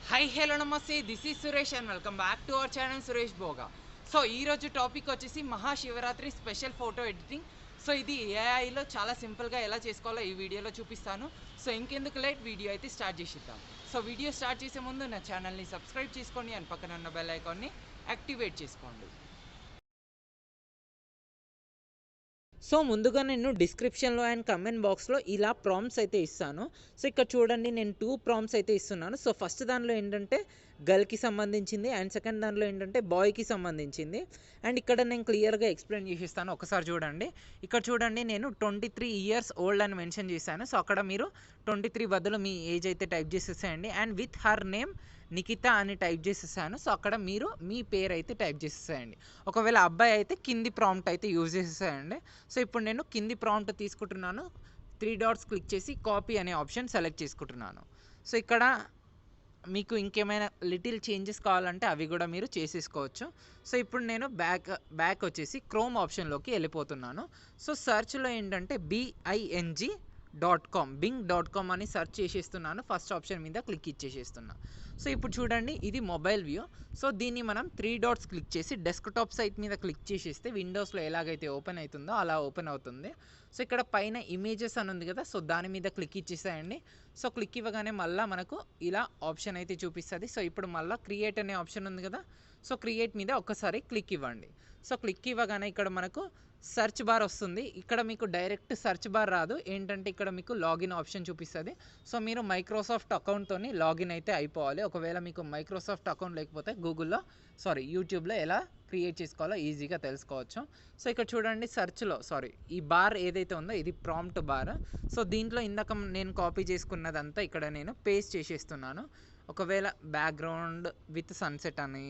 Hi hello namaste this is Suresh and welcome back to our channel Suresh Bhoga. So ఈరోజు topic వచ్చేసి Mahashivratri special photo editing. So ఇది ఏఐలో చాలా సింపుల్గా ఎలా చేసుకోవాలో ఈ వీడియోలో చూపిస్తాను. సో ఇంకెందుకు లేట్ వీడియో అయితే స్టార్ట్ చేసిద్దాం. సో వీడియో స్టార్ట్ చేసే ముందు నా ఛానల్ని సబ్స్క్రైబ్ చేసుకోండి అండ్ పక్కన ఉన్న బెల్ ఐకాన్ని యాక్టివేట్ చేసుకోండి. సో ముందుగా నేను డిస్క్రిప్షన్లో అండ్ కమెంట్ బాక్స్లో ఇలా ప్రాంప్ట్స్ అయితే ఇస్తాను. సో ఇక్కడ చూడండి, నేను 2 ప్రాంప్ట్స్ అయితే ఇస్తున్నాను. సో ఫస్ట్ దానిలో ఏంటంటే గర్ల్కి సంబంధించింది అండ్ సెకండ్ దానిలో ఏంటంటే బాయ్కి సంబంధించింది. అండ్ ఇక్కడ నేను క్లియర్గా ఎక్స్ప్లెయిన్ చేసిస్తాను, ఒకసారి చూడండి. ఇక్కడ చూడండి, నేను 23 ఇయర్స్ ఓల్డ్ అని మెన్షన్ చేశాను. సో అక్కడ మీరు 23 బదులు మీ ఏజ్ అయితే టైప్ చేసేసేయండి and with her name Nikhita అని టైప్ చేసేసాను. సో అక్కడ మీరు మీ పేరు అయితే టైప్ చేసేసేయండి. ఒకవేళ అబ్బాయి అయితే కింది ప్రాంప్ట్ అయితే యూజ్ చేసేసేయండి. సో ఇప్పుడు నేను కింది ప్రాంప్ట్ తీసుకుంటున్నాను. 3 డాట్స్ క్లిక్ చేసి కాపీ అనే ఆప్షన్ సెలెక్ట్ చేసుకుంటున్నాను. సో ఇక్కడ మీకు ఇంకేమైనా లిటిల్ చేంజెస్ కావాలంటే అవి కూడా మీరు చేసేసుకోవచ్చు. సో ఇప్పుడు నేను బ్యాక్ వచ్చేసి క్రోమ్ ఆప్షన్లోకి వెళ్ళిపోతున్నాను. సో సర్చ్లో ఏంటంటే bing.com అని సెర్చ్ చేసేస్తున్నాను. ఫస్ట్ ఆప్షన్ మీద క్లిక్ ఇచ్చేసేస్తున్నాను. సో ఇప్పుడు చూడండి, ఇది మొబైల్ వ్యూ. సో దీన్ని మనం 3 డాట్స్ క్లిక్ చేసి డెస్క్టాప్ సైట్ మీద క్లిక్ చేసేస్తే విండోస్లో ఎలాగైతే ఓపెన్ అవుతుందో అలా ఓపెన్ అవుతుంది. సో ఇక్కడ పైన ఇమేజెస్ అని ఉంది కదా, సో దాని మీద క్లిక్ ఇచ్చేసేయండి. సో క్లిక్ ఇవ్వగానే మళ్ళీ మనకు ఇలా ఆప్షన్ అయితే చూపిస్తుంది. సో ఇప్పుడు మళ్ళీ క్రియేట్ అనే ఆప్షన్ ఉంది కదా, సో క్రియేట్ మీద ఒక్కసారి క్లిక్ ఇవ్వండి. సో క్లిక్ ఇవ్వగానే ఇక్కడ మనకు సెర్చ్ బార్ వస్తుంది. ఇక్కడ మీకు డైరెక్ట్ సెర్చ్ బార్ రాదు, ఏంటంటే ఇక్కడ మీకు లాగిన్ ఆప్షన్ చూపిస్తుంది. సో మీరు మైక్రోసాఫ్ట్ అకౌంట్తో లాగిన్ అయితే అయిపోవాలి. ఒకవేళ మీకు మైక్రోసాఫ్ట్ అకౌంట్ లేకపోతే యూట్యూబ్లో ఎలా క్రియేట్ చేసుకోవాలో ఈజీగా తెలుసుకోవచ్చు. సో ఇక్కడ చూడండి, సెర్చ్లో ఈ బార్ ఏదైతే ఉందో ఇది ప్రాంప్ట్ బార్. సో దీంట్లో ఇందాక నేను కాపీ చేసుకున్నదంతా ఇక్కడ నేను పేస్ట్ చేసేస్తున్నాను. ఒకవేళ బ్యాక్గ్రౌండ్ విత్ సన్సెట్ అని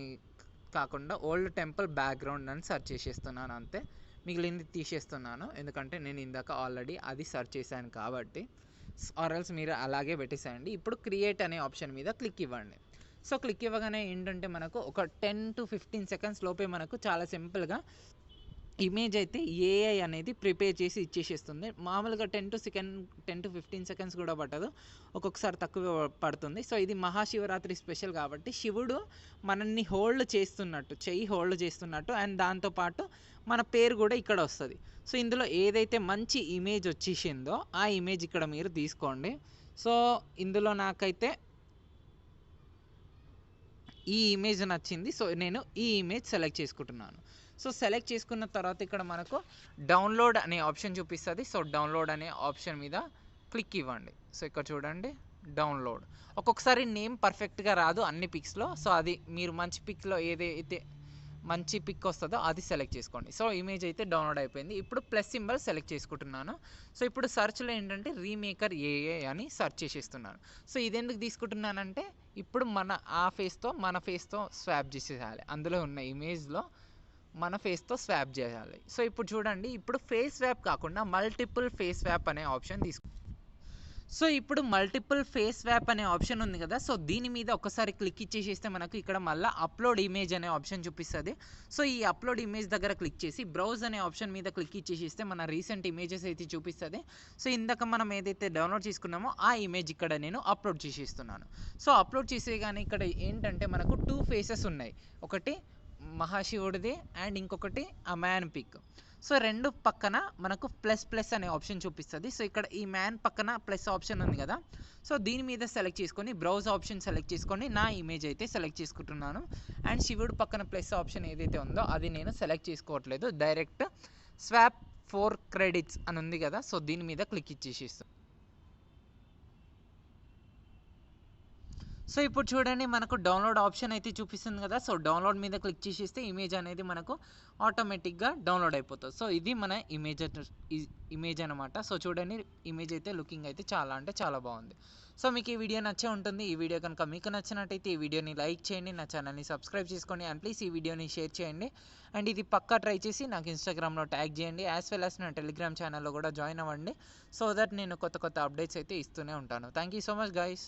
కాకుండా ఓల్డ్ టెంపుల్ బ్యాక్గ్రౌండ్ అని సెర్చ్ చేసేస్తున్నాను, అంతే. మిగిలింది తీసేస్తున్నాను, ఎందుకంటే నేను ఇందాక ఆల్రెడీ అది సెర్చ్ చేశాను కాబట్టి. ఆర్ఎల్స్ మీరు అలాగే పెట్టేసేయండి. ఇప్పుడు క్రియేట్ అనే ఆప్షన్ మీద క్లిక్ ఇవ్వండి. సో క్లిక్ ఇవ్వగానే ఏంటంటే మనకు ఒక 10 to 15 సెకండ్స్ లోపే మనకు చాలా సింపుల్గా ఇమేజ్ అయితే ఏఐ అనేది ప్రిపేర్ చేసి ఇచ్చేసేస్తుంది. మామూలుగా 10 to 15 సెకండ్స్ కూడా పట్టదు, ఒక్కొక్కసారి తక్కువ పడుతుంది. సో ఇది మహాశివరాత్రి స్పెషల్ కాబట్టి శివుడు మనల్ని చెయ్యి హోల్డ్ చేస్తున్నట్టు అండ్ దాంతోపాటు మన పేరు కూడా ఇక్కడ వస్తుంది. సో ఇందులో ఏదైతే మంచి ఇమేజ్ వచ్చేసిందో ఆ ఇమేజ్ ఇక్కడ మీరు తీసుకోండి. సో ఇందులో నాకైతే ఈ ఇమేజ్ నచ్చింది. సో నేను ఈ ఇమేజ్ సెలెక్ట్ చేసుకుంటున్నాను. సో సెలెక్ట్ చేసుకున్న తర్వాత ఇక్కడ మనకు డౌన్లోడ్ అనే ఆప్షన్ చూపిస్తుంది. సో డౌన్లోడ్ అనే ఆప్షన్ మీద క్లిక్ ఇవ్వండి. సో ఇక్కడ చూడండి, డౌన్లోడ్. ఒక్కొక్కసారి నేమ్ పర్ఫెక్ట్గా రాదు అన్ని పిక్స్లో. సో అది మీరు మంచి పిక్లో ఏదైతే మంచి పిక్ వస్తుందో అది సెలెక్ట్ చేసుకోండి. సో ఇమేజ్ అయితే డౌన్లోడ్ అయిపోయింది. ఇప్పుడు ప్లస్ సింబల్ సెలెక్ట్ చేసుకుంటున్నాను. సో ఇప్పుడు సర్చ్లో ఏంటంటే రీమేకర్ ఏఏ అని సెర్చ్ చేసేస్తున్నాను. సో ఇది ఎందుకు తీసుకుంటున్నానంటే ఇప్పుడు మన ఫేస్తో స్వాప్ చేసేయాలి. అందులో ఉన్న ఇమేజ్లో మన ఫేస్తో స్వాప్ చేయాలి. సో ఇప్పుడు చూడండి, ఇప్పుడు ఫేస్ స్వాప్ కాకుండా మల్టిపుల్ ఫేస్ స్వాప్ అనే ఆప్షన్ సో ఇప్పుడు మల్టిపుల్ ఫేస్ స్వాప్ అనే ఆప్షన్ ఉంది కదా, సో దీని మీద ఒకసారి క్లిక్ ఇచ్చేసేస్తే మనకు ఇక్కడ మళ్ళీ అప్లోడ్ ఇమేజ్ అనే ఆప్షన్ చూపిస్తుంది. సో ఈ అప్లోడ్ ఇమేజ్ దగ్గర క్లిక్ చేసి బ్రౌజ్ అనే ఆప్షన్ మీద క్లిక్ ఇచ్చేసేస్తే మన రీసెంట్ ఇమేజెస్ అయితే చూపిస్తుంది. సో ఇందాక మనం ఏదైతే డౌన్లోడ్ చేసుకున్నామో ఆ ఇమేజ్ ఇక్కడ నేను అప్లోడ్ చేసేస్తున్నాను. సో అప్లోడ్ చేసేగానే ఇక్కడ ఏంటంటే మనకు 2 ఫేసెస్ ఉన్నాయి, ఒకటి మహాశివుడిది అండ్ ఇంకొకటి ఆ మ్యాన్ పిక్. సో రెండు పక్కన మనకు ప్లస్ అనే ఆప్షన్ చూపిస్తుంది. సో ఇక్కడ ఈ మ్యాన్ పక్కన ప్లస్ ఆప్షన్ ఉంది కదా, సో దీని మీద సెలెక్ట్ చేసుకొని బ్రౌజ్ ఆప్షన్ సెలెక్ట్ చేసుకొని నా ఇమేజ్ అయితే సెలెక్ట్ చేసుకుంటున్నాను. అండ్ శివుడు పక్కన ప్లస్ ఆప్షన్ ఏదైతే ఉందో అది నేను సెలెక్ట్ చేసుకోవట్లేదు, డైరెక్ట్ స్వాప్ 4 క్రెడిట్స్ అని ఉంది కదా, సో దీని మీద క్లిక్ ఇచ్చేసేస్తాను. సో ఇప్పుడు చూడండి, మనకు డౌన్లోడ్ ఆప్షన్ అయితే చూపిస్తుంది కదా, సో డౌన్లోడ్ మీద క్లిక్ చేసేస్తే ఇమేజ్ అనేది మనకు ఆటోమేటిక్గా డౌన్లోడ్ అయిపోతుంది. సో ఇది మన ఇమేజ్ అనమాట. సో చూడండి, ఇమేజ్ అయితే లుకింగ్ అయితే చాలా అంటే చాలా బాగుంది. సో మీకు ఈ వీడియో నచ్చే ఉంటుంది. ఈ వీడియో కనుక మీకు నచ్చినట్టయితే ఈ వీడియోని లైక్ చేయండి, నా ఛానల్ని సబ్స్క్రైబ్ చేసుకోండి అండ్ ప్లీజ్ ఈ వీడియోని షేర్ చేయండి. అండ్ ఇది పక్కా ట్రై చేసి నాకు ఇన్స్టాగ్రామ్లో ట్యాగ్ చేయండి, యాజ్ వెల్ యాజ్ నా టెలిగ్రామ్ ఛానల్లో కూడా జాయిన్ అవ్వండి. సో దట్ నేను కొత్త అప్డేట్స్ అయితే ఇస్తూనే ఉంటాను. Thank you so much guys.